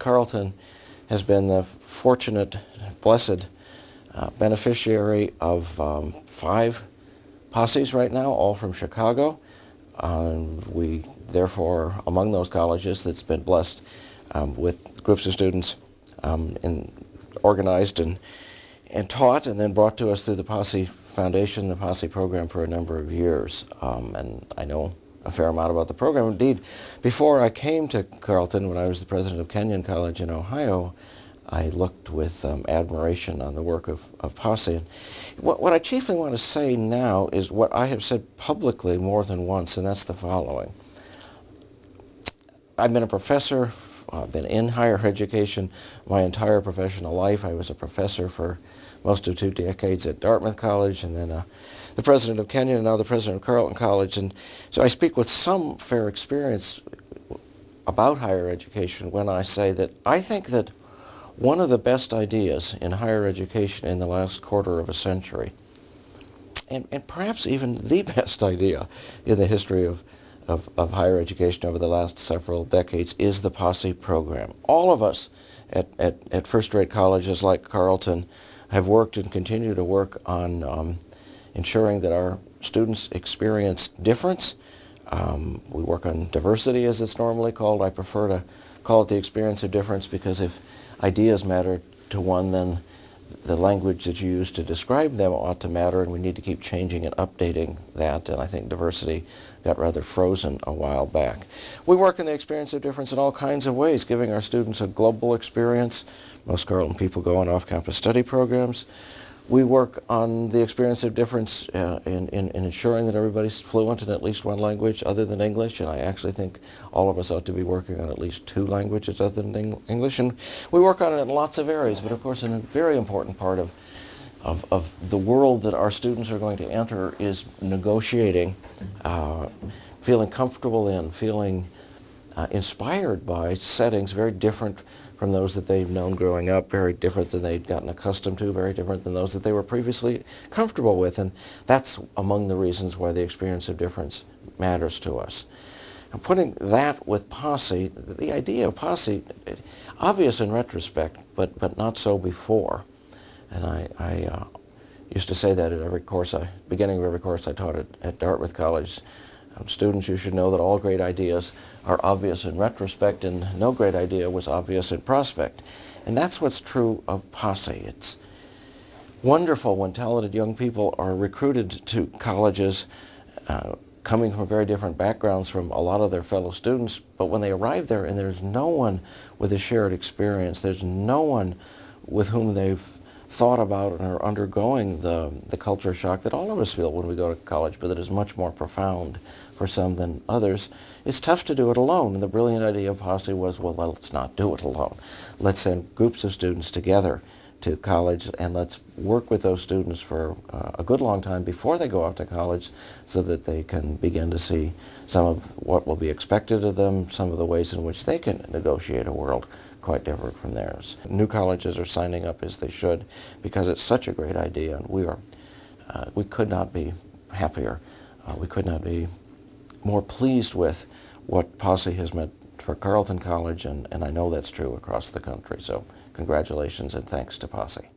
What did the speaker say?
Carleton has been the fortunate, blessed beneficiary of 5 posses right now, all from Chicago. We, therefore, among those colleges that's been blessed with groups of students organized and taught and then brought to us through the Posse Foundation, the Posse program, for a number of years. And I know a fair amount about the program. Indeed, before I came to Carleton, when I was the president of Kenyon College in Ohio, I looked with admiration on the work of Posse. What I chiefly want to say now is what I have said publicly more than once, and that's the following. I've been a professor, I've been in higher education my entire professional life. I was a professor for most of 2 decades at Dartmouth College, and then the president of Kenyon, and now the president of Carleton College. And so I speak with some fair experience about higher education when I say that I think that one of the best ideas in higher education in the last quarter of a century, and perhaps even the best idea in the history of higher education over the last several decades, is the Posse program. All of us at first-rate colleges like Carleton have worked and continue to work on ensuring that our students experience difference. We work on diversity, as it's normally called. I prefer to call it the experience of difference, because if ideas matter to one, then the language that you use to describe them ought to matter, and we need to keep changing and updating that. And I think diversity got rather frozen a while back. We work in the experience of difference in all kinds of ways, giving our students a global experience. Most Carleton people go on off-campus study programs. We work on the experience of difference in ensuring that everybody's fluent in at least one language other than English, and I actually think all of us ought to be working on at least 2 languages other than English. And we work on it in lots of areas, but of course a very important part of the world that our students are going to enter is negotiating, feeling comfortable in, feeling inspired by settings very different from those that they've known growing up, very different than they'd gotten accustomed to, very different than those that they were previously comfortable with. And that's among the reasons why the experience of difference matters to us. And putting that with Posse, the idea of Posse, obvious in retrospect, but not so before. And I used to say that at every course, beginning of every course I taught at Dartmouth College. Students, you should know that all great ideas are obvious in retrospect, and no great idea was obvious in prospect. And that's what's true of Posse. It's wonderful when talented young people are recruited to colleges coming from very different backgrounds from a lot of their fellow students, but when they arrive there and there's no one with a shared experience, there's no one with whom they've thought about and are undergoing the culture shock that all of us feel when we go to college, but that is much more profound for some than others. It's tough to do it alone, and the brilliant idea of Posse was, well, let's not do it alone. Let's send groups of students together to college, and let's work with those students for a good long time before they go off to college, so that they can begin to see some of what will be expected of them, some of the ways in which they can negotiate a world quite different from theirs. New colleges are signing up, as they should, because it's such a great idea, and we could not be happier. We could not be more pleased with what Posse has meant for Carleton College, and I know that's true across the country. So congratulations and thanks to Posse.